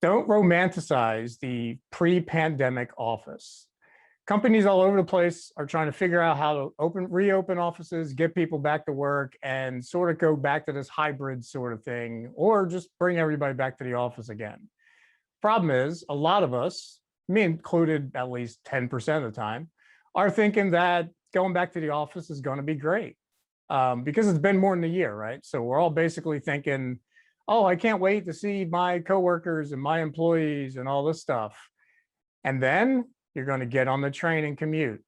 Don't romanticize the pre-pandemic office. Companies all over the place are trying to figure out how to reopen offices, get people back to work, and sort of go back to this hybrid sort of thing, or just bring everybody back to the office again. Problem is, a lot of us, me included at least 10% of the time, are thinking that going back to the office is going to be great because it's been more than a year, right? So we're all basically thinking, oh, I can't wait to see my coworkers and my employees and all this stuff. And then you're going to get on the train and commute.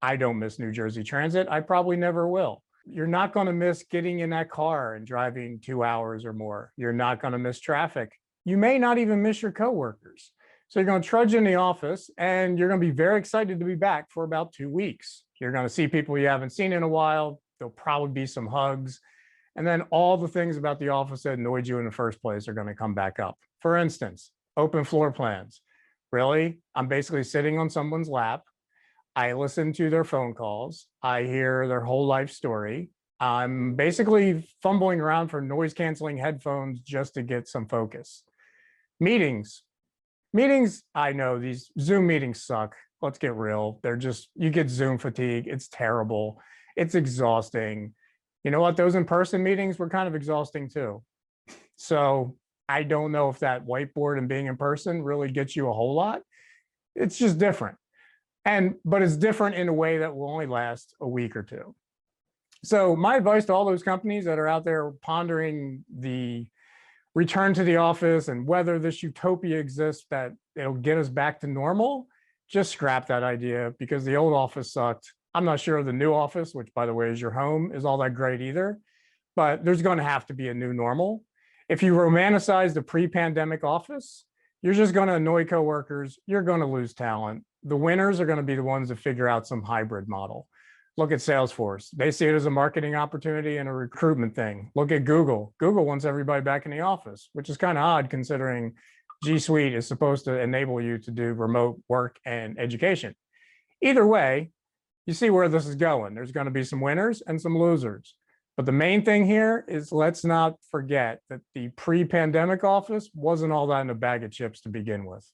I don't miss New Jersey Transit. I probably never will. You're not going to miss getting in that car and driving 2 hours or more. You're not going to miss traffic. You may not even miss your coworkers. So you're going to trudge in the office and you're going to be very excited to be back for about 2 weeks. You're going to see people you haven't seen in a while. There'll probably be some hugs. And then all the things about the office that annoyed you in the first place are going to come back up. For instance, open floor plans. Really? I'm basically sitting on someone's lap. I listen to their phone calls. I hear their whole life story. I'm basically fumbling around for noise canceling headphones just to get some focus. Meetings. Meetings, I know these Zoom meetings suck. Let's get real. They're just, you get Zoom fatigue. It's terrible. It's exhausting. You know what? Those in-person meetings were kind of exhausting too. So I don't know if that whiteboard and being in person really gets you a whole lot. It's just different. But it's different in a way that will only last a week or two. So my advice to all those companies that are out there pondering the return to the office and whether this utopia exists that it'll get us back to normal, just scrap that idea because the old office sucked. I'm not sure the new office, which by the way is your home, is all that great either, but there's going to have to be a new normal. If you romanticize the pre-pandemic office, you're just going to annoy coworkers. You're going to lose talent. The winners are going to be the ones that figure out some hybrid model. Look at Salesforce. They see it as a marketing opportunity and a recruitment thing. Look at Google. Google wants everybody back in the office, which is kind of odd considering G Suite is supposed to enable you to do remote work and education. Either way, you see where this is going. There's going to be some winners and some losers. But the main thing here is let's not forget that the pre-pandemic office wasn't all that in a bag of chips to begin with.